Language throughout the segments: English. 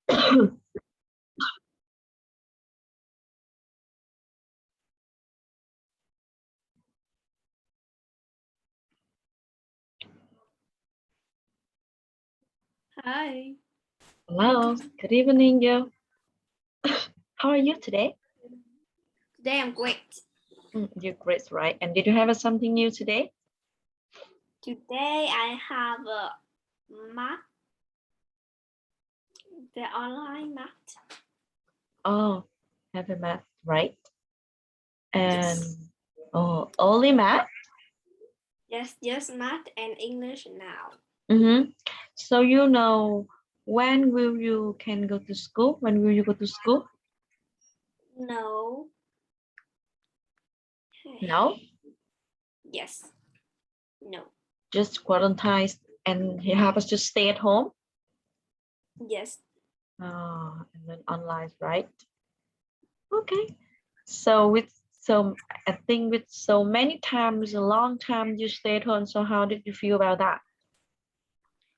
Hi. Hello, good evening, you. How are you today? Today I'm great. You're great, right? And did you have something new today? Today I have a math, the online math. Oh, have a math, right? And Yes. only math? Yes, just math and English now. So you know when will you can go to school? When will you go to school? No. No, Yes. No. just quarantine and he happens to stay at home. Yes. And then online, right? Okay. So I think with so many times, a long time you stayed home. So how did you feel about that?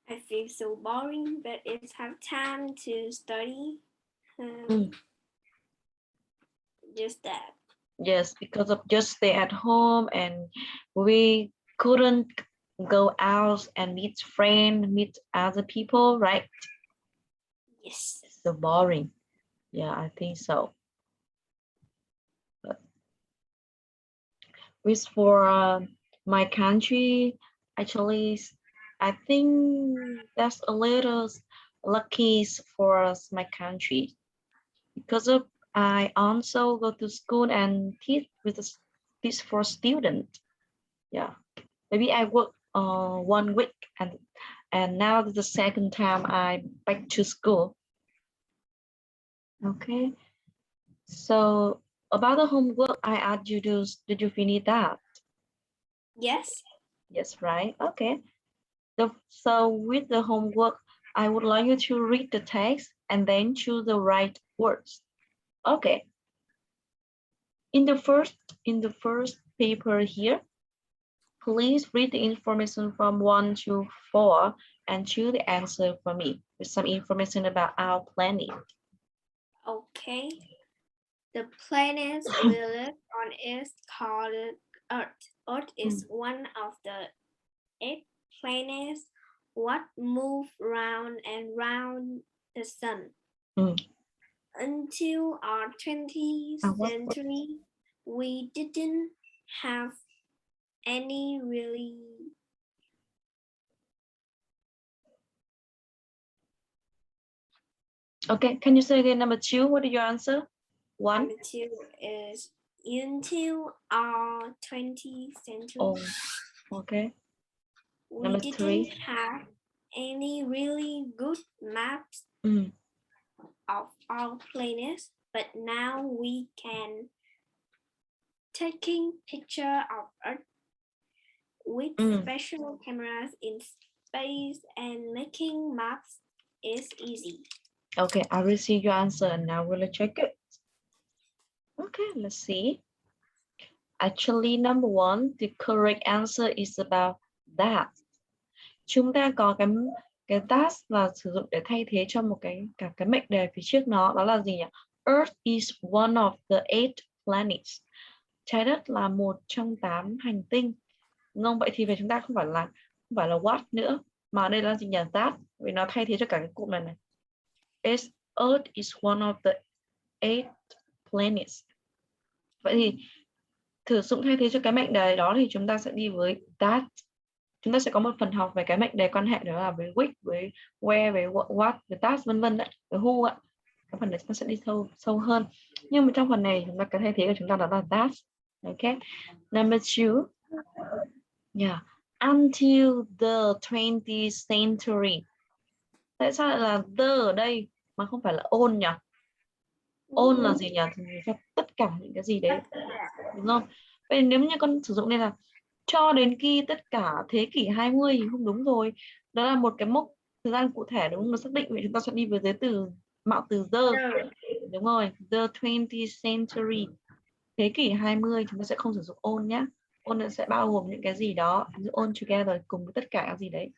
I feel so boring, but it's have time to study. Just that. Yes, because of just stay at home and we couldn't go out and meet friends, meet other people, right? Yes. It's so boring. Yeah, I think so. But with for my country, actually, I think that's a little lucky for us, my country, because of I also go to school and teach with teach for student. Yeah, maybe I work 1 week and now the second time I back to school. Okay, so about the homework I asked you to, did you finish that? Yes. Yes, right. Okay. So with the homework, I would like you to read the text and then choose the right words. Okay. In the first paper here, please read the information from 1 to 4 and choose the answer for me with some information about our planet. Okay. The planet we live on is called Earth. Earth is one of the 8 planets what move round and round the sun. Until our 20th century, we didn't have any really. Okay, can you say again number 2? What is your answer? 1? Number 2 is until our 20th century. Oh, okay. We Number didn't 3. have any really good maps of our planets, but now we can taking picture of Earth with special cameras in space and making maps is easy. Okay, I will see your answer and now we'll check it. Okay, let's see. Actually, number 1, the correct answer is about that. Chúng ta có cái that là sử dụng để thay thế cho một cái mệnh đề phía trước nó, đó là gì nhỉ? Earth is one of the 8 planets. Trái đất là một trong 8 hành tinh. Đúng không? Vậy thì về chúng ta không phải là what nữa, mà đây là gì nhỉ? That, vì nó thay thế cho cả cái cụm này. Earth is one of the 8 planets. Vậy thì thử dụng thay thế cho cái mệnh đề đó thì chúng ta sẽ đi với that. Chúng ta sẽ có một phần học về cái mệnh đề quan hệ đó là với which, với where, với what, với that, vân vân đấy, với who ạ. Cái phần này chúng ta sẽ đi sâu hơn. Nhưng mà trong phần này chúng ta cái thay thế của chúng ta đó là that. Okay. Number 2. Yeah. Until the 20th century. Tại sao lại là the ở đây mà không phải là on nhỉ? On là gì nhỉ? Thì cho tất cả những cái gì đấy, đúng không? Vậy nếu như con sử dụng đây là cho đến khi tất cả thế kỷ 20 thì không đúng rồi. Đó là một cái mốc thời gian cụ thể, đúng không? Nó xác định, vậy chúng ta sẽ đi với giới từ mạo từ the. Đúng rồi, the 20th century. Thế kỷ 20 chúng ta sẽ không sử dụng on nhá. On sẽ bao gồm những cái gì đó, on together cùng với tất cả các gì đấy.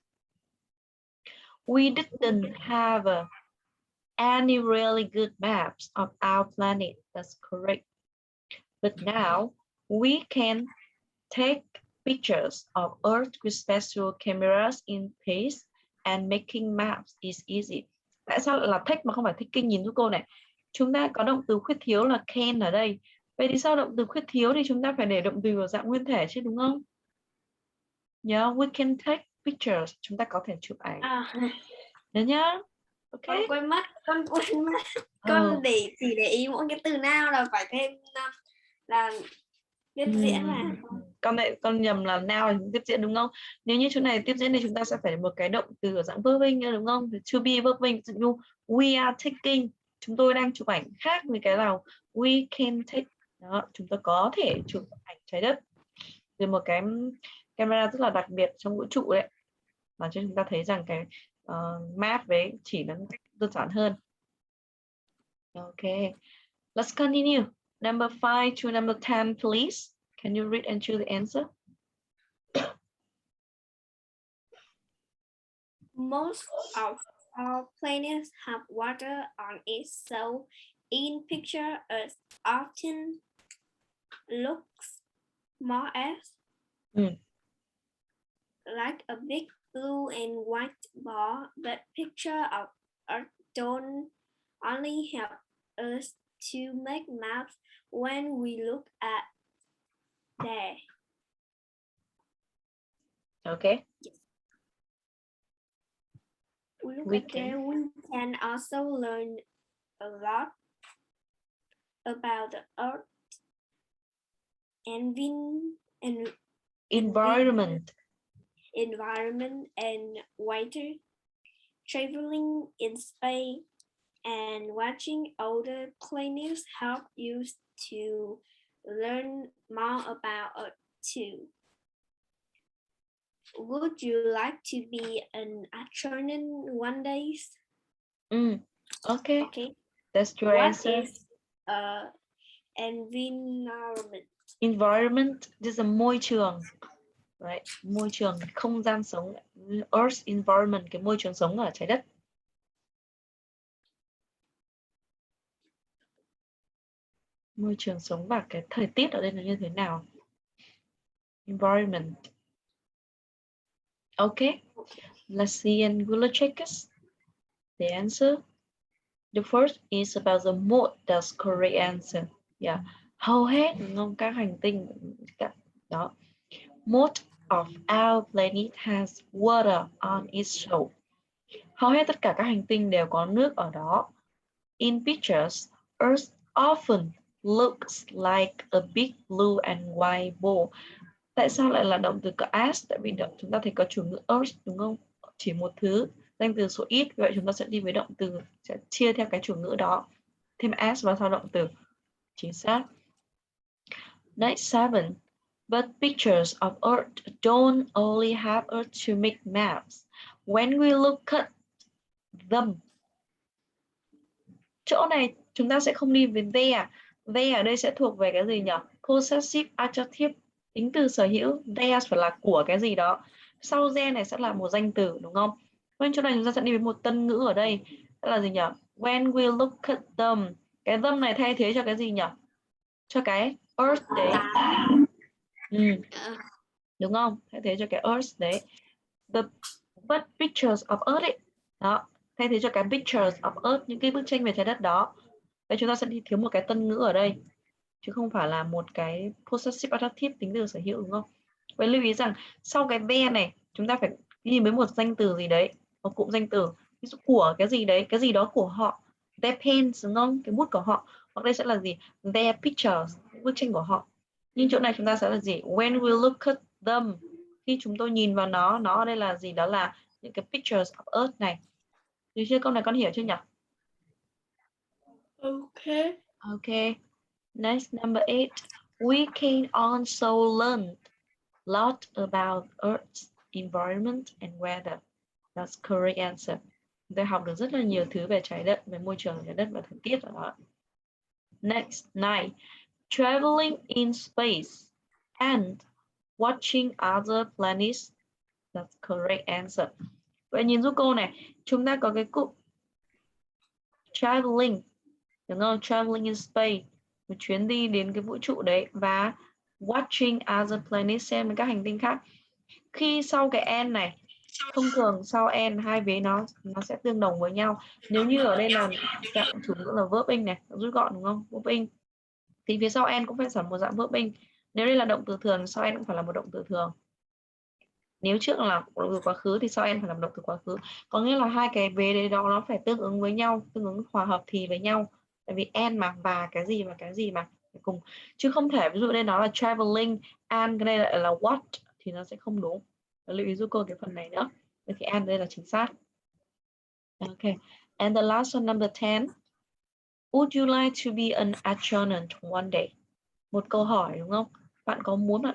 We didn't have any really good maps of our planet. That's correct. But now we can take pictures of Earth with special cameras in space and making maps is easy. Tại sao lại là take mà không phải taking, nhìn giúp cô này. Chúng ta có động từ khuyết thiếu là can ở đây. Vậy thì sau động từ khuyết thiếu thì chúng ta phải để động từ vào dạng nguyên thể chứ đúng không? Yeah, we can take pictures. Chúng ta có thể chụp ảnh. Nhớ nhá. Ok. Con quên mất. Con chỉ để ý mỗi cái từ nào là phải thêm là tiếp diễn là con nhầm là now tiếp diễn đúng không? Nếu như chỗ này tiếp diễn thì chúng ta sẽ phải một cái động từ ở dạng verb nữa đúng không? To be verb ví dụ we are taking, chúng tôi đang chụp ảnh, khác với cái nào we can take. Đó, chúng ta có thể chụp ảnh trái đất từ một cái camera rất là đặc biệt trong vũ trụ đấy, làm cho chúng ta thấy rằng cái map với chỉ nó đơn giản hơn. Ok, let's continue. Number 5 to number 10, please. Can you read and choose the answer? Most of our planets have water on it, so in picture it often looks more as like a big blue and white ball, but picture of Earth don't only help us to make maps when we look at there. Okay. Yes. We can also learn a lot about the Earth and environment and water, traveling in space and watching other planets help you to learn more about Earth too. Would you like to be an astronaut one day? Okay. Okay. That's your answer. What is environment? Environment, this is môi trường. Right. Môi trường, không gian sống. Earth environment, cái môi trường sống ở trái đất. Môi trường sống và cái thời tiết ở đây là như thế nào? Environment. Okay. Let's see and we'll check us. The answer. The first is about the mode. That's correct answer. Yeah. Hầu hết các hành tinh đó. Most of our planet has water on its shore. Hầu hết tất cả các hành tinh đều có nước ở đó. In pictures, Earth often looks like a big blue and white ball. Tại sao lại là động từ có as? Tại vì chúng ta thấy có chủ ngữ Earth đúng không? Chỉ một thứ, danh từ số ít, vậy chúng ta sẽ đi với động từ, sẽ chia theo cái chủ ngữ đó, thêm as vào sau động từ. Chính xác. Next 7. But pictures of Earth don't only have Earth to make maps. When we look at them. Chỗ này chúng ta sẽ không đi với they. They ở đây sẽ thuộc về cái gì nhỉ? Possessive adjective, tính từ sở hữu. Theirs phải là của cái gì đó. Sau they này sẽ là một danh từ đúng không? Bên chỗ này chúng ta sẽ đi với một tân ngữ ở đây. Đó là gì nhỉ? When we look at them. Cái them này thay thế cho cái gì nhỉ? Cho cái Earth đấy. Đúng không? Thay thế cho cái Earth đấy. But pictures of Earth ấy. Đó. Thay thế cho cái pictures of Earth, những cái bức tranh về trái đất đó. Vậy chúng ta sẽ thiếu một cái tân ngữ ở đây, chứ không phải là một cái possessive adjective, tính từ sở hữu đúng không? Vậy lưu ý rằng sau cái the này chúng ta phải đi với một danh từ gì đấy, một cụm danh từ, ví dụ của cái gì đấy, cái gì đó của họ, their pens đúng không? Cái bút của họ, hoặc đây sẽ là gì? Their pictures, bức tranh của họ. Nhưng chỗ này chúng ta sẽ là gì? When we look at them, khi chúng tôi nhìn vào nó ở đây là gì? Đó là những cái pictures of Earth này. Được chưa? Câu này con hiểu chưa nhỉ? Okay. Okay. Next, number 8. We can also learn a lot about Earth's environment and weather. That's correct answer. Chúng ta học được rất là nhiều thứ về trái đất, về môi trường trái đất và thời tiết ở đó. Next, 9. Traveling in space and watching other planets. That's correct answer. Vậy nhìn giúp cô này, chúng ta có cái cụm traveling, đúng không? Traveling in space, một chuyến đi đến cái vũ trụ đấy, và watching other planets, xem các hành tinh khác. Khi sau cái and này, thông thường sau and hai vế nó sẽ tương đồng với nhau. Nếu như ở đây là dạng chủ ngữ là verb ing này, rút gọn đúng không? Verb ing thì phía sau and cũng phải là một dạng verb ing. Nếu đây là động từ thường, sau and cũng phải là một động từ thường. Nếu trước là động từ quá khứ thì sau and phải làm động từ quá khứ. Có nghĩa là hai cái vế đấy đó nó phải tương ứng với nhau, tương ứng hòa hợp thì với nhau. Tại vì and mà và cái gì mà cùng, chứ không thể ví dụ đây nó là traveling and cái đây lại là what thì nó sẽ không đúng. Lưu ý giúp cô cái phần này nữa. Vậy thì and đây là chính xác. Okay. And the last one, number 10. Would you like to be an astronaut one day? Một câu hỏi đúng không? Bạn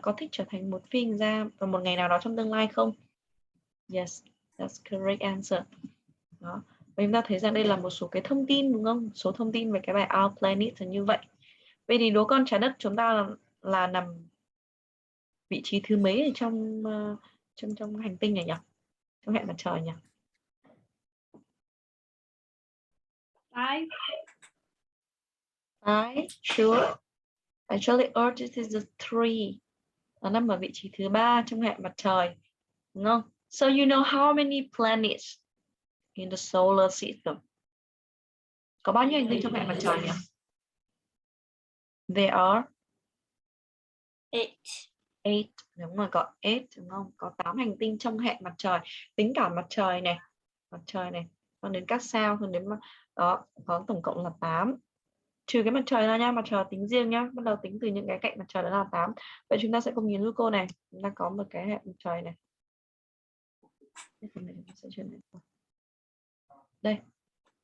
có thích trở thành một phi hành gia vào một ngày nào đó trong tương lai không? Yes, that's correct answer. Đó. Và chúng ta thấy rằng đây là một số cái thông tin đúng không? Số thông tin về cái bài Our Planet là như vậy. Vậy thì đố con trái đất chúng ta là nằm vị trí thứ mấy ở trong hành tinh này nhỉ? Trong hệ mặt trời nhỉ? 5. 5, sure. Actually, Earth is the 3. Nó nằm ở vị trí thứ 3 trong hệ mặt trời, đúng không? So you know how many planets in the solar system? Có bao nhiêu hành tinh trong hệ mặt trời nhỉ? There are 8. 8, đúng rồi, có 8 đúng không? Có 8 hành tinh trong hệ mặt trời. Tính cả mặt trời này, còn đến các sao, còn đến đó, có tổng cộng là 8. Trừ cái mặt trời ra nha, mặt trời tính riêng nhá, bắt đầu tính từ những cái cạnh mặt trời đó là 8. Vậy chúng ta sẽ cùng nhìn giúp cô này, chúng ta có một cái hệ mặt trời này. Đây,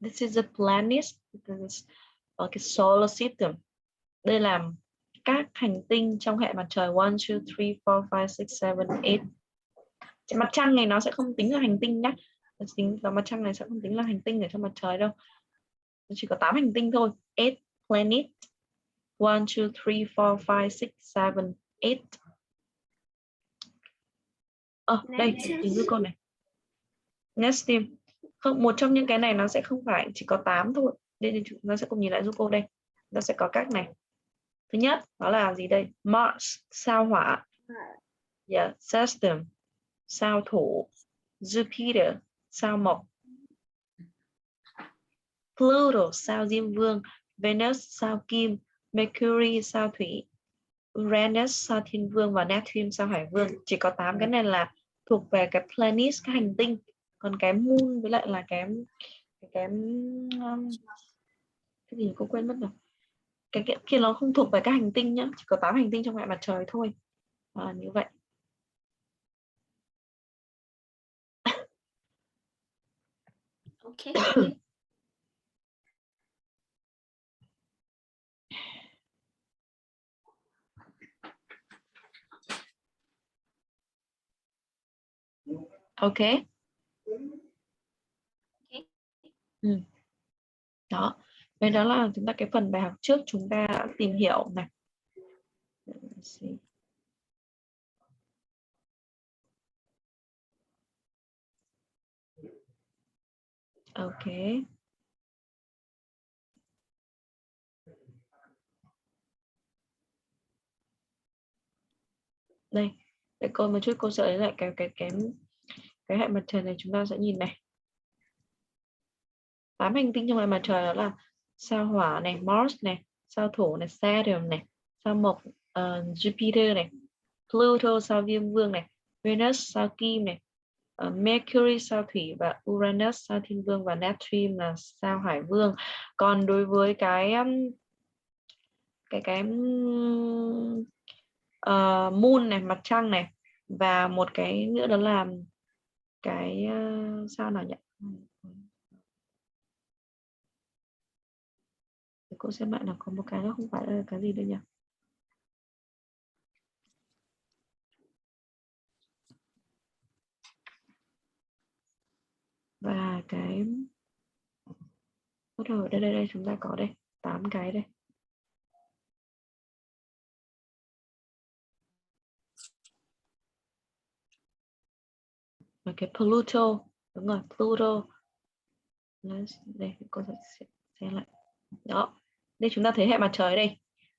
this is a planet, ở cái solar system. Đây là các hành tinh trong hệ mặt trời 1, 2, 3, 4, 5, 6, 7, 8. Mặt trăng này nó sẽ không tính là hành tinh nhé. Mặt trăng này sẽ không tính là hành tinh ở trong mặt trời đâu. Nó chỉ có 8 hành tinh thôi. 8 planet. 1, 2, 3, 4, 5, 6, 7, 8. Đây, tính với con này. Neptune. Không, một trong những cái này nó sẽ không phải chỉ có 8 thôi. Đây thì nó sẽ cùng nhìn lại giúp cô đây. Nó sẽ có các này. Thứ nhất, đó là gì đây? Mars, sao hỏa. Yeah, Saturn, sao thổ. Jupiter, sao mộc. Pluto, sao Diêm Vương. Venus, sao Kim. Mercury, sao Thủy. Uranus, sao Thiên Vương. Và Neptune, sao Hải Vương. Chỉ có 8 cái này là thuộc về cái planet, cái hành tinh. Còn cái moon với lại là cái gì cô quên mất rồi. Cái kia nó không thuộc về các hành tinh nhá, chỉ có 8 hành tinh trong hệ mặt trời thôi. Như vậy. Okay. Ok. Đó. Đây đó là chúng ta cái phần bài học trước chúng ta đã tìm hiểu này. Ok. Đây, để cô một chút cô sẽ lấy lại cái hệ mặt trời này, chúng ta sẽ nhìn này. 8 hành tinh trong hệ mặt trời đó là sao hỏa này, Mars này, sao thổ này, Saturn này, sao mộc Jupiter này, Pluto sao Diêm Vương này, Venus sao Kim này, Mercury sao Thủy và Uranus sao Thiên Vương và Neptune là sao Hải Vương. Còn đối với cái moon này, mặt trăng này, và một cái nữa đó là cái sao nào nhỉ? Cô xem lại là có một cái nó không phải là cái gì đây nhỉ? Và cái bắt đầu đây chúng ta có đây 8 cái đây. Và cái Pluto, đúng rồi, Pluto. Đây cô Xem lại. Đó. Đây chúng ta thấy hệ mặt trời đây.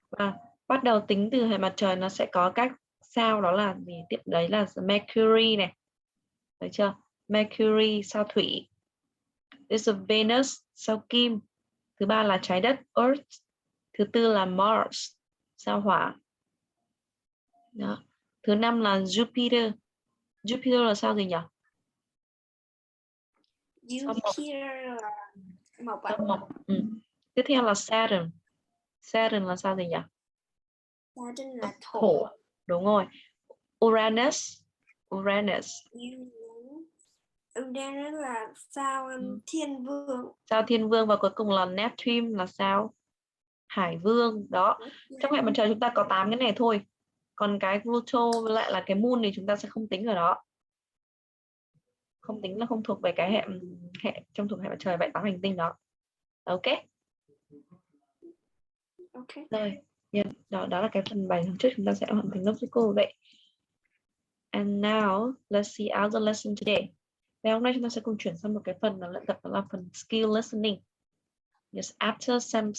Và bắt đầu tính từ hệ mặt trời nó sẽ có các sao, đó là gì? Tiếp đấy là Mercury này. Thấy chưa? Mercury sao thủy. This is Venus sao kim. Thứ ba là trái đất Earth. Thứ tư là Mars sao hỏa. Đó. Thứ năm là Jupiter. Jupiter là sao gì nhỉ? Sao mộc. Jupiter là mộc ạ. Sao mộc. Tiếp theo là Saturn. Saturn là sao gì nhỉ? Saturn là thổ. Thổ. Đúng rồi. Uranus. Uranus. Uranus là sao thiên vương. Sao thiên vương, và cuối cùng là Neptune là sao hải vương. Đó. Trong hệ mặt trời chúng ta có 8 cái này thôi. Còn cái Pluto với lại là cái Moon thì chúng ta sẽ không tính ở đó. Không tính, là không thuộc về cái hệ trong thuộc hệ mặt trời, vậy 8 hành tinh đó. Ok. Rồi. Đó là cái phần bài hôm trước chúng ta sẽ hoàn thành lớp với cô vậy. And now let's see other lesson today. Và hôm nay chúng ta sẽ cùng chuyển sang một cái phần là luyện tập, đó là phần skill listening. Yes, after some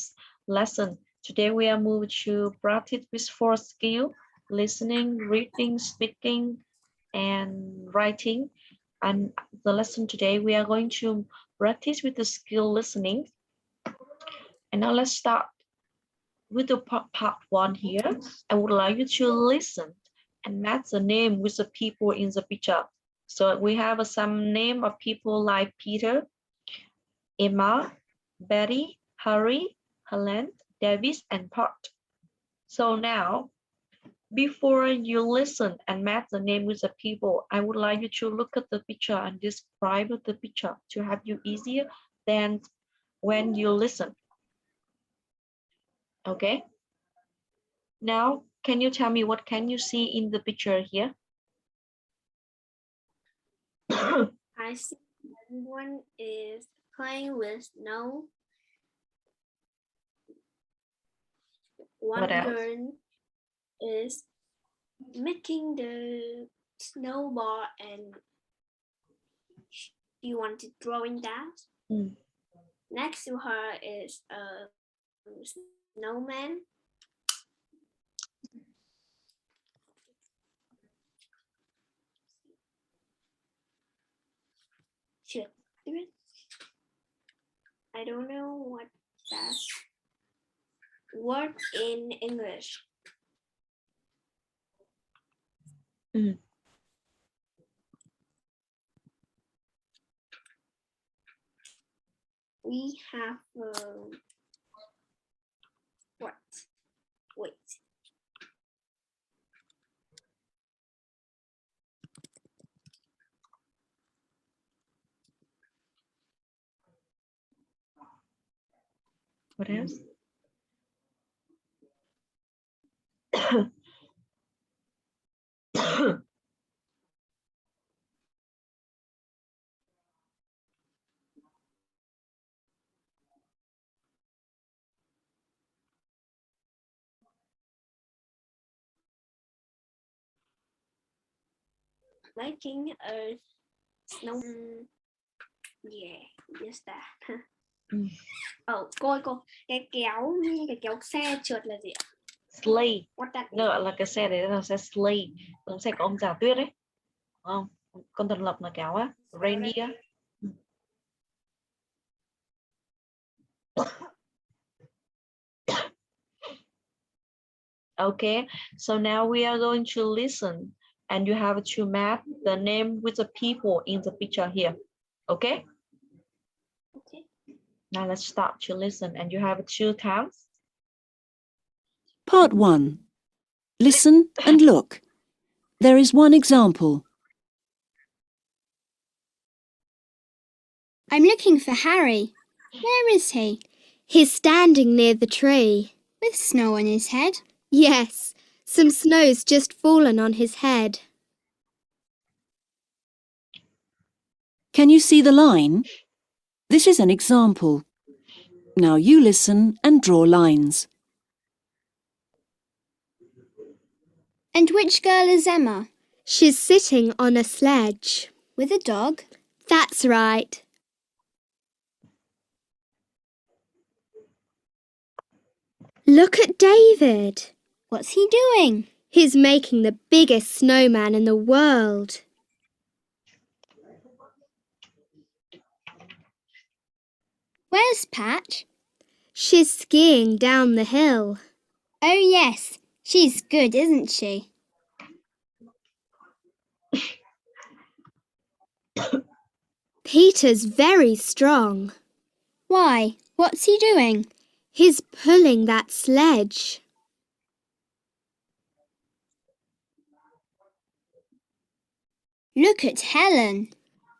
lesson, today we are moving to practice with 4 skills: listening, reading, speaking, and writing. And the lesson today we are going to practice with the skill listening. And now let's start with the part 1 here. I would like you to listen and match the name with the people in the picture. So we have some name of people like Peter, Emma, Betty, Harry, Helen, Davis, and Pat. So now, before you listen and match the name with the people, I would like you to look at the picture and describe the picture to have you easier than when you listen. Okay? Now, can you tell me what can you see in the picture here? I see one is playing with snow. One girl is making the snowball and she wanted drawing that. Next to her is a snowman. I don't know what that word in English. We have what? Wait. What else? Making a snow. Yeah, just that. Cô cái kéo xe trượt là gì ạ? Sleigh. Nó gọi là cái xe đấy là xe sleigh, xe có ông già tuyết đấy, đúng không? Con tuần lộc là kéo á, reindeer. Okay, so now we are going to listen, and you have to match the name with the people in the picture here. Okay? Okay. Now let's start to listen, and you have 2 times. Part 1. Listen and look. There is one example. I'm looking for Harry. Where is he? He's standing near the tree. With snow on his head? Yes, some snow's just fallen on his head. Can you see the line? This is an example. Now you listen and draw lines. And which girl is Emma? She's sitting on a sledge. With a dog? That's right. Look at David. What's he doing? He's making the biggest snowman in the world. Where's Patch? She's skiing down the hill. Oh, yes. She's good, isn't she? Peter's very strong. Why? What's he doing? He's pulling that sledge. Look at Helen.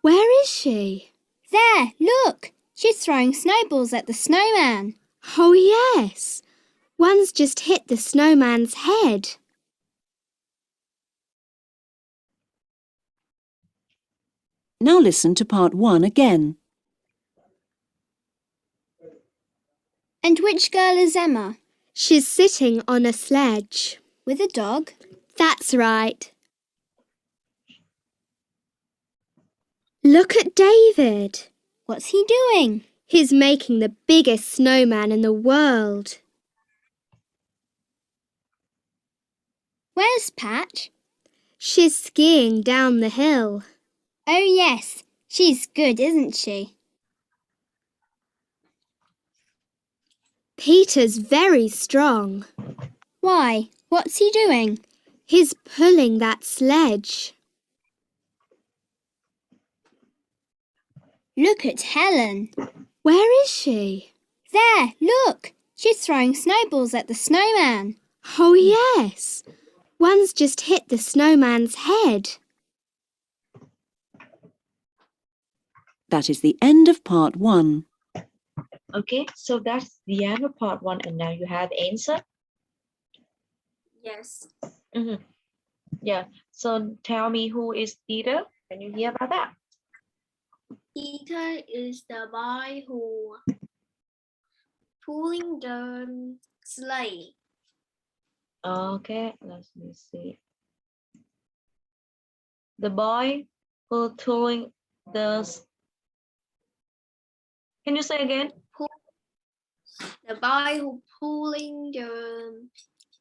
Where is she? There, look. She's throwing snowballs at the snowman. Oh, yes. One's just hit the snowman's head. Now listen to part 1 again. And which girl is Emma? She's sitting on a sledge. With a dog? That's right. Look at David. What's he doing? He's making the biggest snowman in the world. Where's Patch? She's skiing down the hill. Oh, yes. She's good, isn't she? Peter's very strong. Why? What's he doing? He's pulling that sledge. Look at Helen. Where is she? There, look. She's throwing snowballs at the snowman. Oh, yes. One's just hit the snowman's head. That is the end of part 1. Okay, so that's the end of part 1, and now you have the answer. Yes. Yeah, so tell me, who is Peter? Can you hear about that? Peter is the boy who pulling the sleigh. Okay, let me see. The boy who pulling the... Can you say again? The boy who pulling the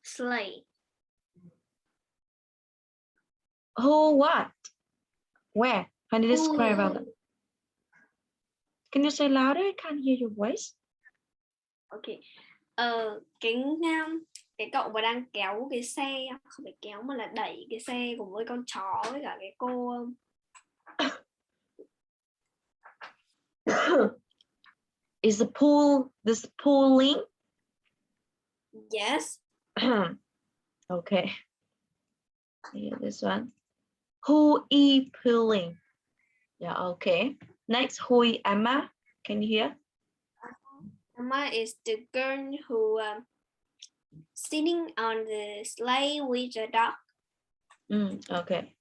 sleigh. Who what? Where? Can you describe about that? Can you say louder? I can't hear your voice. Okay. Cái cậu mà đang kéo cái xe, không phải kéo mà là đẩy cái xe cùng với con chó với cả cái cô. Is the this pulling? Yes. Okay. Yeah, this one. Who is pulling? Yeah, okay. Next, who is Emma? Can you hear? Emma is the girl who sitting on the sleigh with the dog. Okay.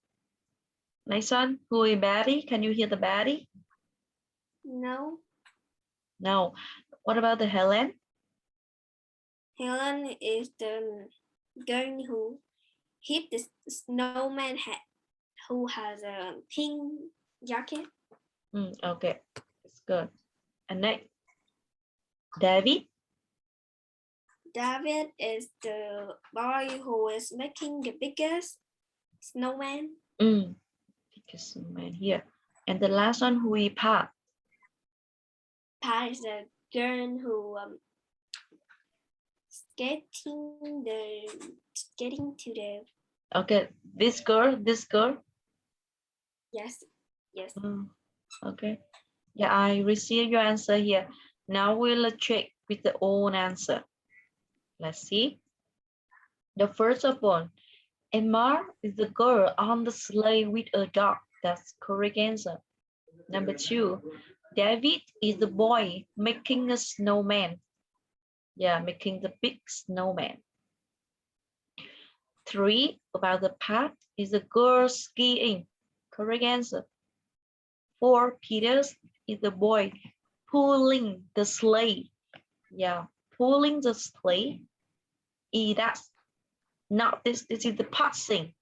Next one, who is Betty? Can you hear the Betty? No. No. What about the Helen? Helen is the girl who hit the snowman head, who has a pink jacket. Okay, it's good. And next, David? David is the boy who is making the biggest snowman. Biggest snowman here. And the last one, who is Pat? Pat is the girl who getting to the. Okay, this girl. Yes. Okay. Yeah, I received your answer here. Now we'll check with the own answer. Let's see. The first of all, Emma is the girl on the sleigh with a dog. That's correct answer. Number 2, David is the boy making a snowman. Yeah, making the big snowman. 3, about the path, is the girl skiing. Correct answer. 4, Peter is the boy pulling the sleigh. Yeah, pulling the sleigh. That's not this. This is the passing.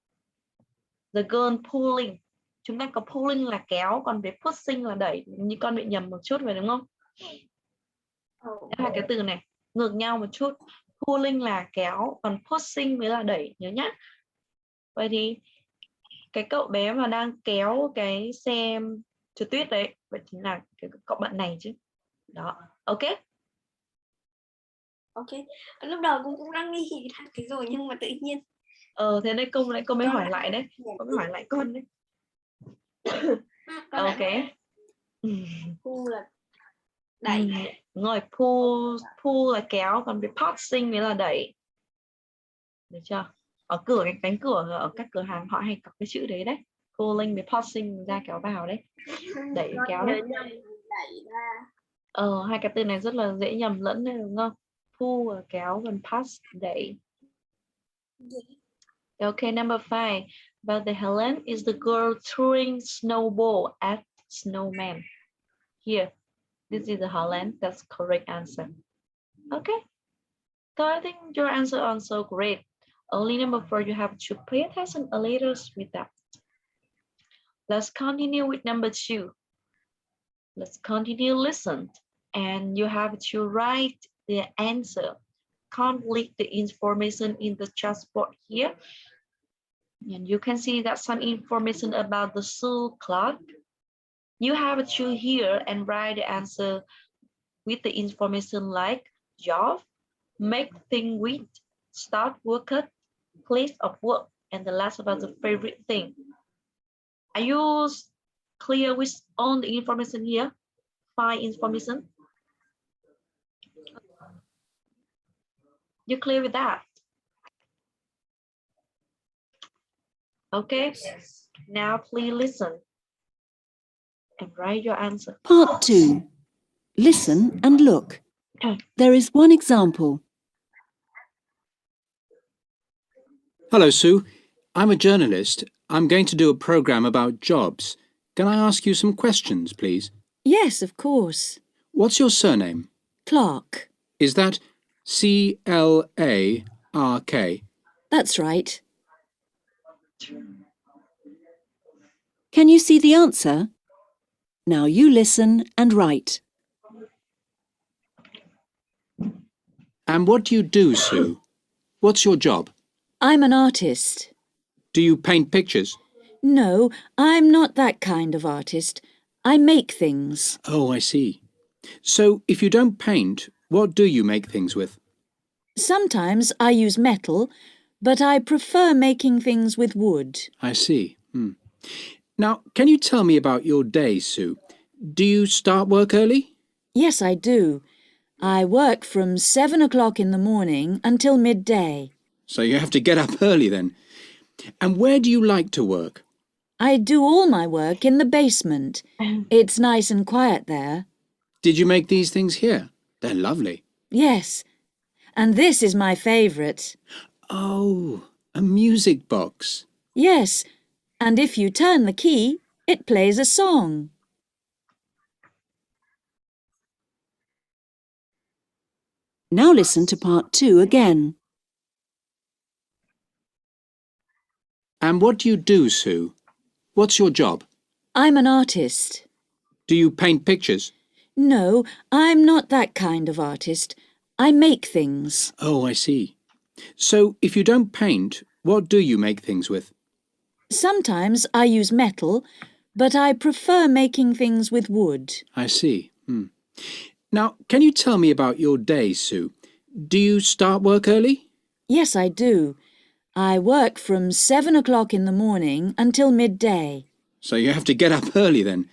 The girl pulling. Chúng ta có pulling là kéo, còn về pushing là đẩy. Như con bị nhầm một chút phải đúng không? Đây là cái từ này ngược nhau một chút. Pulling là kéo, còn pushing mới là đẩy, nhớ nhá. Vậy thì cái cậu bé mà đang kéo cái xe trượt tuyết đấy, vậy chính là cái cậu bạn này chứ. Đó, ok. Ok, lúc đầu cũng đang nghĩ ra cái rồi nhưng mà tự nhiên Thế đây cô mới Con hỏi lại- lại đấy. Cô mới hỏi lại con đấy. con lại Ok. Pull là đẩy. Rồi pull là kéo, còn cái pushing mới là đẩy. Được chưa? Ở cánh cửa ở các cửa hàng họ hay có cái chữ đấy đấy. Pulling với pushing ra kéo vào đấy. Đẩy Con kéo nhớ đấy. nhầm đẩy ra. Hai cái từ này rất là dễ nhầm lẫn đấy, đúng không? Pull là kéo, còn push đẩy. Okay, number 5. But the Helen is the girl throwing snowball at snowman. Here, this is the Helen. That's correct answer. Okay. So I think your answer also great. Only number 4, you have to pay attention a little with that. Let's continue with number 2. Let's continue listen. And you have to write the answer. Complete the information in the chat box here. And you can see that some information about the shoe clock. You have to hear and write the answer with the information like job, make thing with, start work, place of work, and the last about the favorite thing. Are you clear with all the information here? 5 information. You clear with that? Okay. Now please listen and write your answer. Part 2. Listen and look. There is one example. Hello, Sue. I'm a journalist. I'm going to do a programme about jobs. Can I ask you some questions, please? Yes, of course. What's your surname? Clark. Is that C-L-A-R-K? That's right. Can you see the answer? Now you listen and write. And what do you do, Sue? What's your job? I'm an artist. Do you paint pictures? No, I'm not that kind of artist. I make things. Oh, I see. So, if you don't paint, what do you make things with? Sometimes I use metal, but I prefer making things with wood. I see. Now, can you tell me about your day, Sue? Do you start work early? Yes, I do. I work from 7 o'clock in the morning until midday. So you have to get up early then. And where do you like to work? I do all my work in the basement. It's nice and quiet there. Did you make these things here? They're lovely. Yes, and this is my favourite. Oh, a music box. Yes, and if you turn the key, it plays a song. Now listen to part 2 again. And what do you do, Sue? What's your job? I'm an artist. Do you paint pictures? No, I'm not that kind of artist. I make things. Oh, I see. So, if you don't paint, what do you make things with? Sometimes I use metal, but I prefer making things with wood. I see. Now, can you tell me about your day, Sue? Do you start work early? Yes, I do. I work from 7 o'clock in the morning until midday. So you have to get up early then.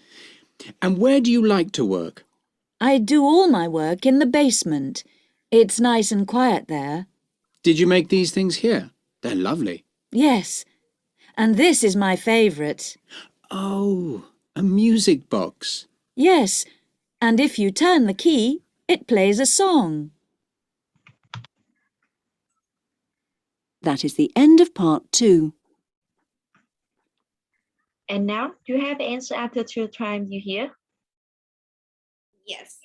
And where do you like to work? I do all my work in the basement. It's nice and quiet there. Did you make these things here? They're lovely. Yes, and this is my favourite. Oh, a music box. Yes, and if you turn the key, it plays a song. That is the end of part 2. And now, do you have the answer after 2 times you hear? Yes.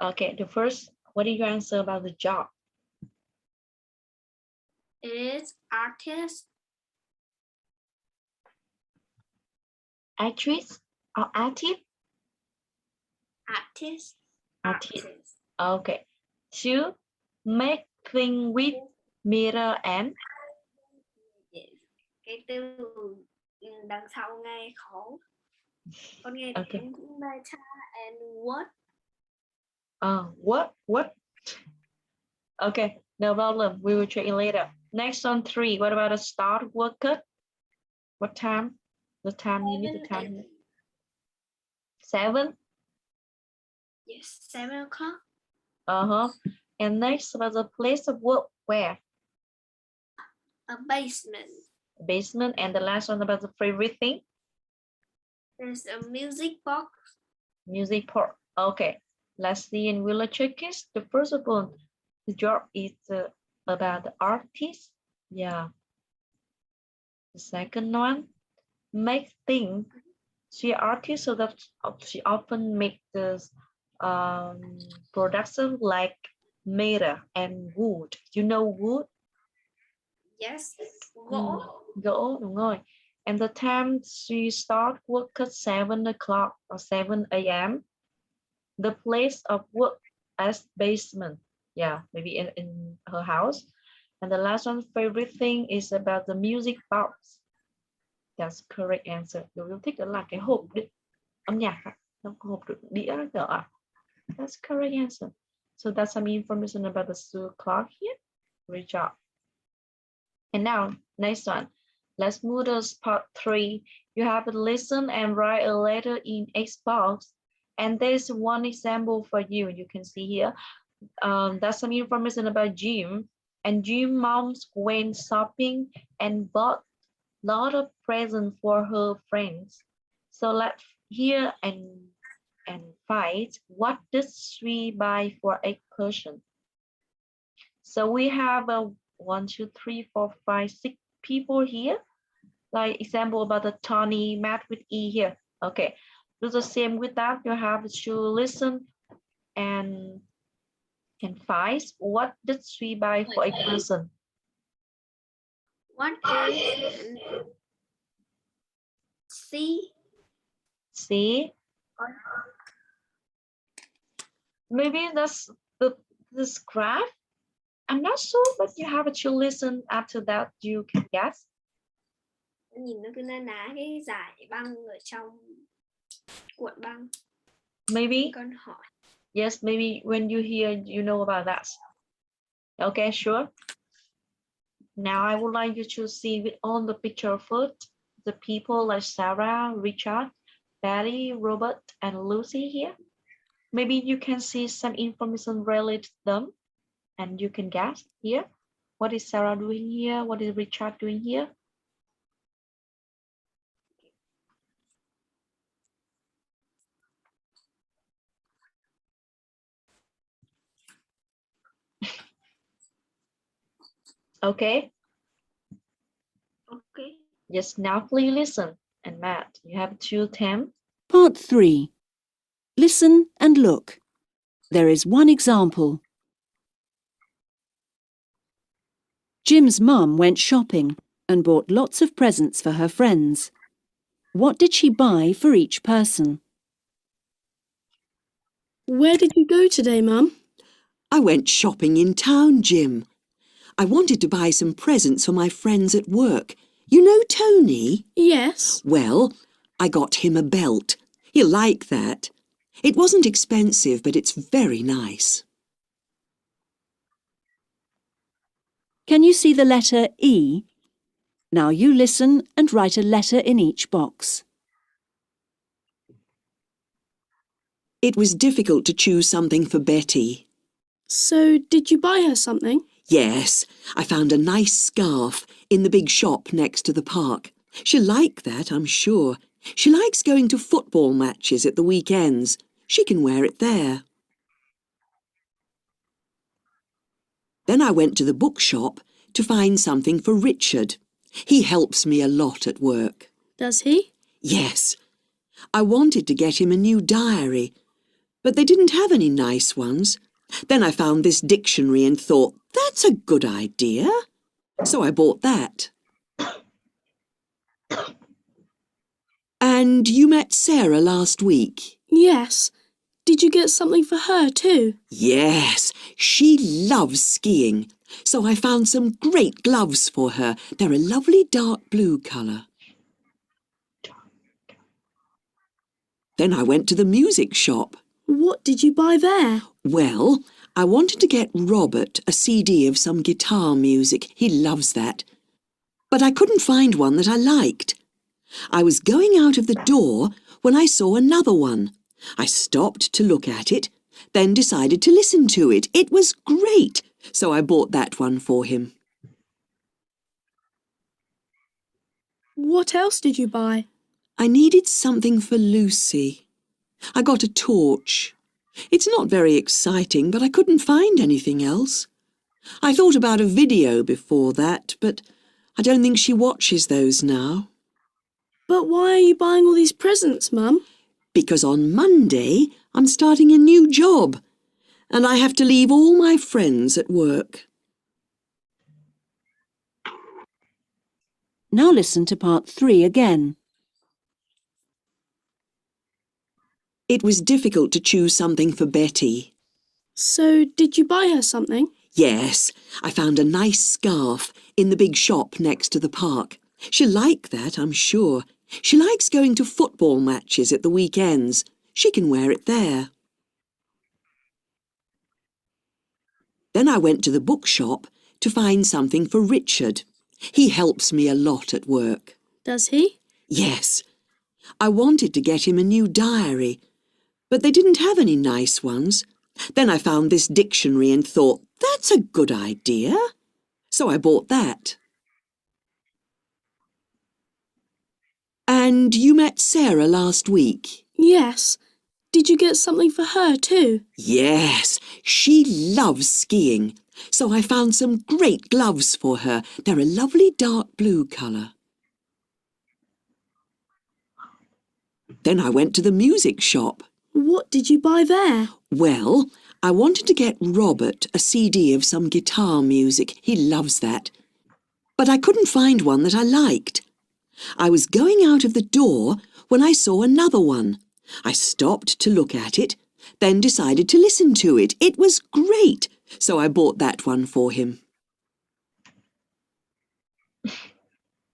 Okay, the first, what did you answer about the job? It's artist. Actress or active? Artist. Artist. Okay. 2, make thing with mirror and Cái từ đằng sau nghe khó. Con nghe okay. tiếng matter and what. What? Okay, no problem. We will check it later. Next on 3. What about a start workout? What time? The time you need the time here. 7? Yes, 7 o'clock. And next about the place of work, where? A basement. Basement. And the last one about the favorite thing? There's a music box. Music part. Okay, let's see and we'll check it. The first one, the job is about the artist. Yeah. The second one, make things. She artist, so that she often make this production like mirror and wood. You know wood? Yes, gỗ. Gỗ, đúng rồi. And the time she start work at 7 o'clock or 7 a.m. The place of work as basement. Yeah, maybe in her house. And the last one, favorite thing is about the music box. That's correct answer. Điều yêu thích đó là cái hộp đựng âm nhạc. Nó có hộp đựng đĩa đó ạ. That's correct answer. So that's some information about the school clock here. Great job. And now, next one. Let's move to part 3. You have to listen and write a letter in X box. And there's one example for you. You can see here. That's some information about Jim. And Jim moms went shopping and bought a lot of presents for her friends. So let's hear and find what does she buy for a person. So we have 1, 2, 3, 4, 5, 6 people here. Like example about the Tony, Matt with E here. Okay, do the same with that. You have to listen and find what does she buy for a person. What is C? Maybe that's this graph. I'm not sure, but you have to listen. After that, you can guess. Nhìn nó cứ na ná cái dải băng ở trong cuộn băng. Maybe. Con hỏi. Yes, maybe when you hear, you know about that. Okay, sure. Now I would like you to see with all the picture first, the people like Sarah, Richard, Betty, Robert, and Lucy here. Maybe you can see some information related to them and you can guess here. What is Sarah doing here? What is Richard doing here? Okay. Okay. Yes, now please listen. And Matt, you have 2 10. Part 3. Listen and look. There is one example. Jim's mum went shopping and bought lots of presents for her friends. What did she buy for each person? Where did you go today, Mum? I went shopping in town, Jim. I wanted to buy some presents for my friends at work. You know Tony? Yes. Well, I got him a belt. He'll like that. It wasn't expensive, but it's very nice. Can you see the letter E? Now you listen and write a letter in each box. It was difficult to choose something for Betty. So, did you buy her something? Yes, I found a nice scarf in the big shop next to the park. She'll like that, I'm sure. She likes going to football matches at the weekends. She can wear it there. Then I went to the bookshop to find something for Richard. He helps me a lot at work. Does he? Yes. I wanted to get him a new diary, but they didn't have any nice ones. Then I found this dictionary and thought, that's a good idea. So I bought that. And you met Sarah last week? Yes. Did you get something for her too? Yes, she loves skiing. So I found some great gloves for her. They're a lovely dark blue colour. Then I went to the music shop. What did you buy there? Well, I wanted to get Robert a CD of some guitar music. He loves that. But I couldn't find one that I liked. I was going out of the door when I saw another one. I stopped to look at it, then decided to listen to it. It was great, so I bought that one for him. What else did you buy? I needed something for Lucy. I got a torch. It's not very exciting, but I couldn't find anything else. I thought about a video before that, but I don't think she watches those now. But why are you buying all these presents, Mum? Because on Monday I'm starting a new job, and I have to leave all my friends at work. Now listen to part 3 again. It was difficult to choose something for Betty. So, did you buy her something? Yes, I found a nice scarf in the big shop next to the park. She'll like that, I'm sure. She likes going to football matches at the weekends. She can wear it there. Then I went to the bookshop to find something for Richard. He helps me a lot at work. Does he? Yes. I wanted to get him a new diary, but they didn't have any nice ones. Then I found this dictionary and thought, that's a good idea. So I bought that. And you met Sarah last week? Yes. Did you get something for her too? Yes, she loves skiing. So I found some great gloves for her. They're a lovely dark blue colour. Then I went to the music shop. What did you buy there? Well, I wanted to get Robert a CD of some guitar music. He loves that. But I couldn't find one that I liked. I was going out of the door when I saw another one. I stopped to look at it, then decided to listen to it. It was great, so I bought that one for him.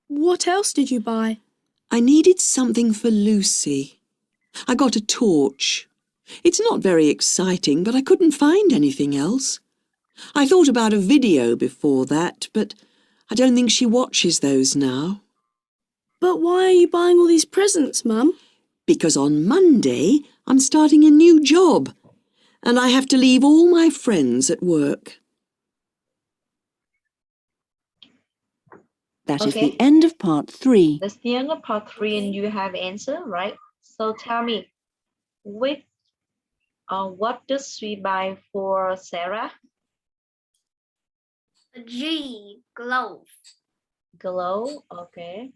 What else did you buy? I needed something for Lucy. I got a torch. It's not very exciting, but I couldn't find anything else. I thought about a video before that, but I don't think she watches those now. But why are you buying all these presents, Mum? Because on Monday I'm starting a new job, and I have to leave all my friends at work. That is Okay. the end of part 3. That's the end of part 3, and you have answer, right? So tell me, what does we buy for Sarah? G, glove. Glow, okay.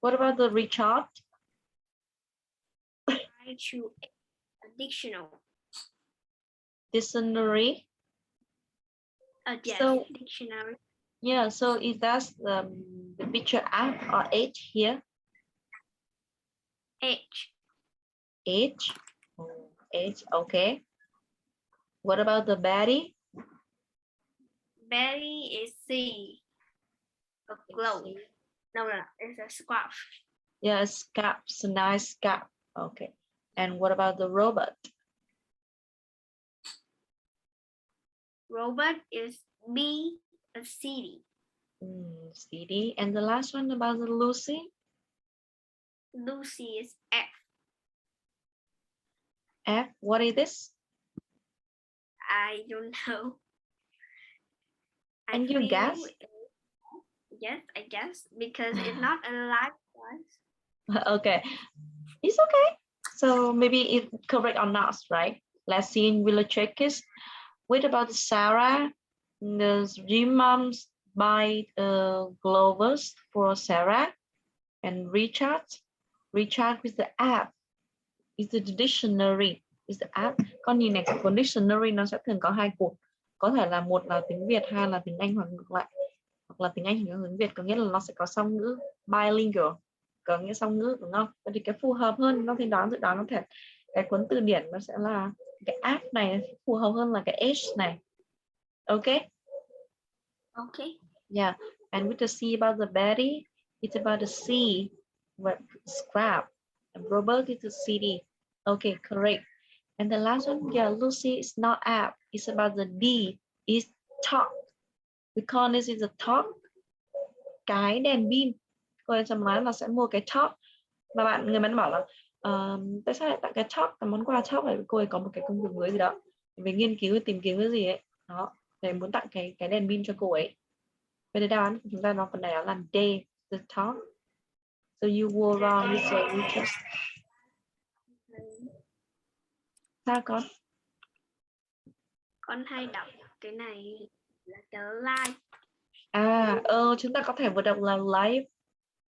What about the Richard? I choose a dictionary. Dictionary. Yes, So- dictionary. Yeah, so is that the picture app or H here? H, H. Oh, H, okay. What about the Betty? berry is C. A glove. No, it's a scarf. Yeah, scarf, so nice scarf. Okay. And what about the robot? Robot is B, a CD. CD. And the last one about the Lucy? Lucy is F. F, what is this? I don't know. And you feel guess? Yes, I guess, because it's not a live one. Okay, it's okay. So maybe it's correct or not, right? Let's see in Villa Checkers. What about Sarah? The gym moms buy gloves for Sarah, and Richard with the app is the dictionary is the app. Con nhìn này cuốn dictionary nó sẽ thường có 2 cột, có thể là một là tiếng Việt, hai là tiếng Anh, hoặc ngược lại, hoặc là tiếng Anh hoặc tiếng Việt, có nghĩa là nó sẽ có song ngữ bilingual, có nghĩa song ngữ, đúng không? Vậy thì cái phù hợp hơn nó thì dự đoán có thể cái cuốn từ điển nó sẽ là cái app này phù hợp hơn là cái H này. Ok, Okay. Yeah, and with the C about the Betty, it's about the C, what scrap. And Robert is the CD. Okay, correct. And the last one, yeah, Lucy is not app. It's about the D, is talk. We call this is a talk. Cái đèn pin. Cô ấy nói là sẽ mua cái talk. Và người bán bảo là tại sao lại tặng cái talk, cái món quà talk này, cô ấy có một cái công việc mới gì đó về nghiên cứu, tìm kiếm cái gì ấy. Đó, để muốn tặng cái đèn pin cho cô ấy. Vậy đáp án của chúng ta nó phần này là D, the talk. So you go around, you say, you just. Sao con? Con hay đọc cái này là tớ like. Chúng ta có thể vừa đọc là live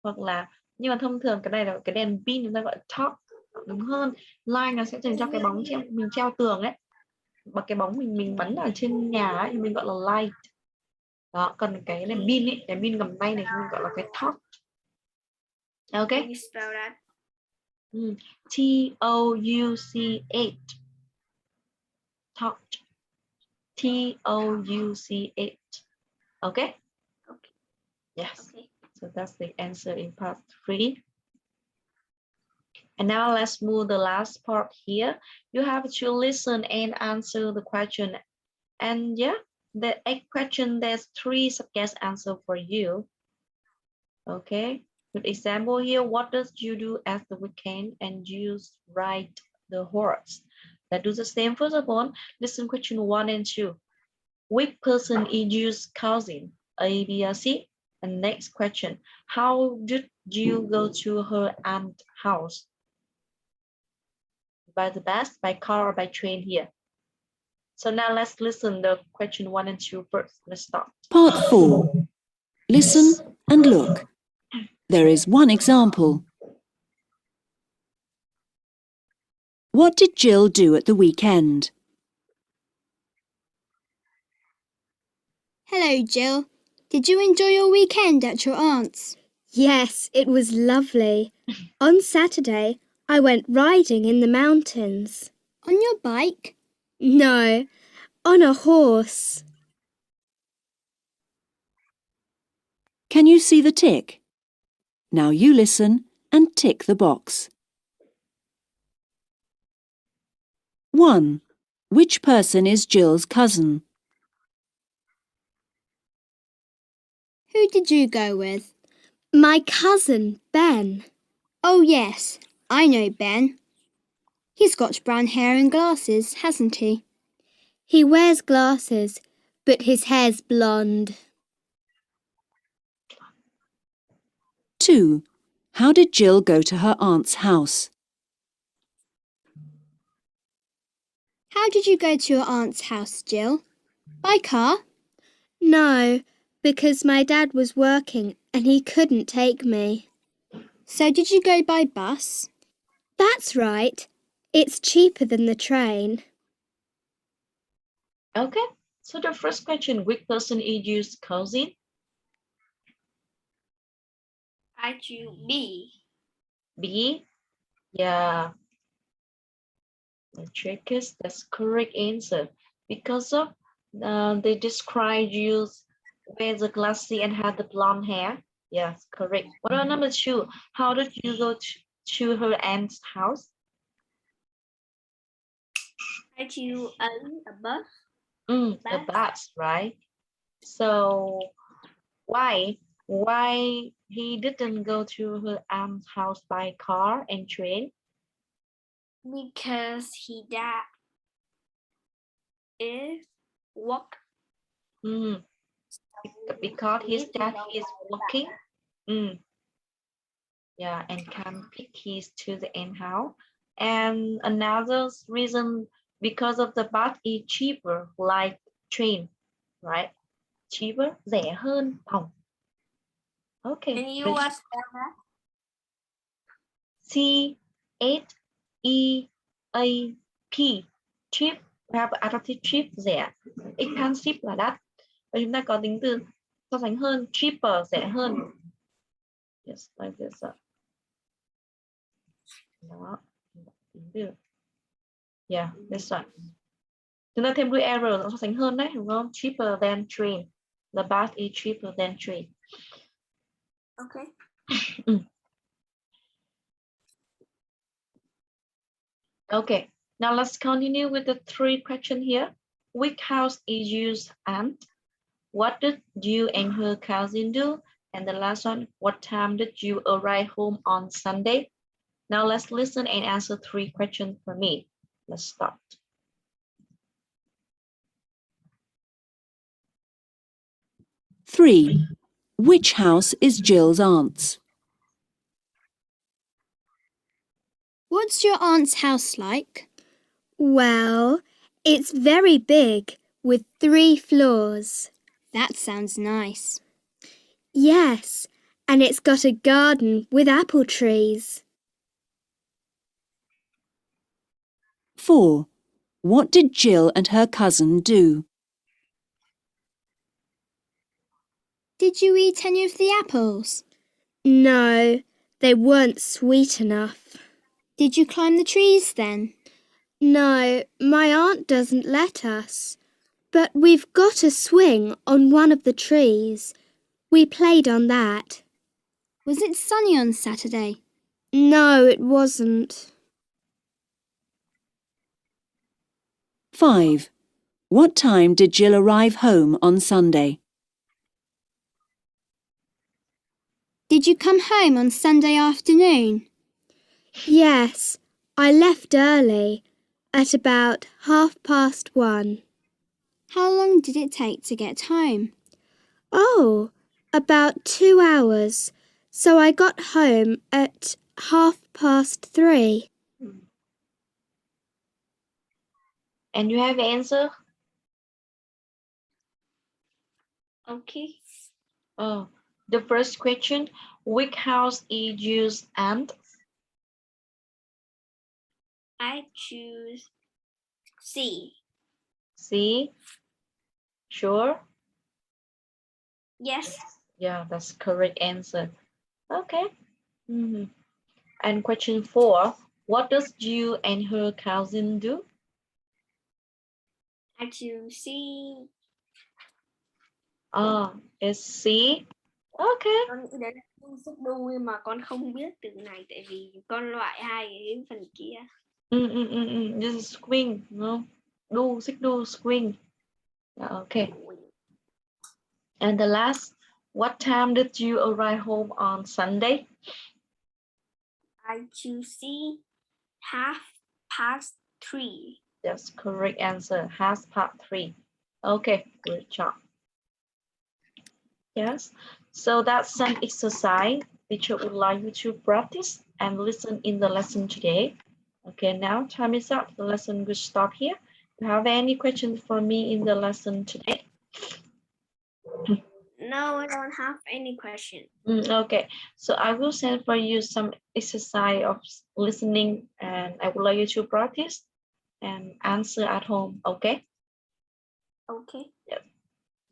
hoặc là, nhưng mà thông thường cái này là cái đèn pin, chúng ta gọi là talk đúng hơn. Light nó sẽ dành cho cái bóng treo, mình treo tường ấy, và cái bóng mình bắn ở trên nhà ấy, thì mình gọi là light. Đó, còn cái đèn pin ấy, đèn pin cầm tay này mình gọi là cái talk. Okay. Can you spell that? T-O-U-C-H. Talk. T-O-U-C-H. Okay? Okay. Yes. Okay. So that's the answer in part 3. And now let's move the last part here. You have to listen and answer the question. And yeah, the 8 question, there's 3 subject answer for you. Okay. Good example here. What does you do at the weekend? And you ride the horse. Let's do the same. First of all, listen question 1 and 2. Which person is your cousin? A, B, or C? And next question. How did you go to her aunt's house? By the bus, by car, or by train here? So now let's listen the question 1 and 2 first. Let's start. Part 4. Listen and look. There is one example. What did Jill do at the weekend? Hello, Jill. Did you enjoy your weekend at your aunt's? Yes, it was lovely. On Saturday, I went riding in the mountains. On your bike? No, on a horse. Can you see the tick? Now you listen and tick the box. 1. Which person is Jill's cousin? Who did you go with? My cousin, Ben. Oh, yes, I know Ben. He's got brown hair and glasses, hasn't he? He wears glasses, but his hair's blonde. 2. How did Jill go to her aunt's house? How did you go to your aunt's house, Jill? By car? No, because my dad was working and he couldn't take me. So did you go by bus? That's right. It's cheaper than the train. Okay. So the first question, which person is your cousin? I choose B. B. Yeah. The trick is that's correct answer. Because of they describe you wear the glasses and have the blonde hair. Yes, correct. What about number 2? How did you go to her aunt's house? I choose a bus. The bus, right? So why he didn't go to her aunt's house by car and train? Because his dad is work. Because his dad is working. Yeah, and can pick his to the end house. And another reason, because of the bus is cheaper, like train, right? Cheaper, rẻ hơn phòng. Okay. And you what spell that? C-H-E-A-P. Cheap. We have adjective cheap, rẻ. Expensive là đắt. Và chúng ta có tính từ so sánh hơn, cheaper, rẻ hơn. Yes, like this. Đó. Tính từ. Yeah, this one. Chúng ta thêm đuôi R so sánh hơn đấy, đúng không? Cheaper than train. The bath is cheaper than 3. Okay. Okay, now let's continue with the 3 question here. Which house is used and what did you and her cousin do? And the last one, what time did you arrive home on Sunday? Now let's listen and answer 3 questions for me. Let's start. Three. Which house is Jill's aunt's? What's your aunt's house like? Well, it's very big with 3 floors. That sounds nice. Yes, and it's got a garden with apple trees. 4. What did Jill and her cousin do? Did you eat any of the apples? No, they weren't sweet enough. Did you climb the trees then? No, my aunt doesn't let us. But we've got a swing on one of the trees. We played on that. Was it sunny on Saturday? No, it wasn't. 5. What time did Jill arrive home on Sunday? Did you come home on Sunday afternoon? Yes, I left early, at about 1:30. How long did it take to get home? Oh, about 2 hours. So I got home at 3:30. And you have the answer? Okay. Oh, the first question, which house is used and? I choose C. C. Sure? Yes. Yeah, that's correct answer. Okay. And question 4, what does you and her cousin do? I choose C. It's C. Okay. Con nghĩ đấy là con xúc đuôi mà con không biết từ này tại vì con loại hai cái phần kia. This is swing, no? Xích đu, swing. Okay. And the last, what time did you arrive home on Sunday? I choose C. 3:30. That's correct answer, 3:30. Okay, good job. Yes, so that's some exercise teacher would like you to practice and listen in the lesson today. Okay, now time is up. The lesson will stop here. Do you have any questions for me in the lesson today? No, I don't have any question. Okay, so I will send for you some exercise of listening and I would like you to practice and answer at home, okay? Okay. Yep.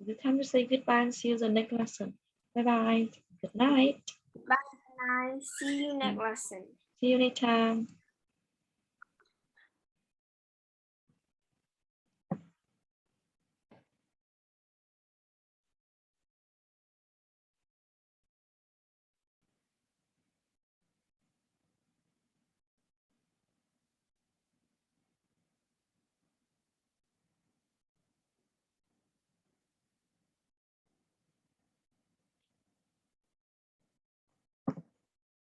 It's time to say goodbye and see you in the next lesson. Bye-bye. Good night. Bye. See you next lesson. See you next time.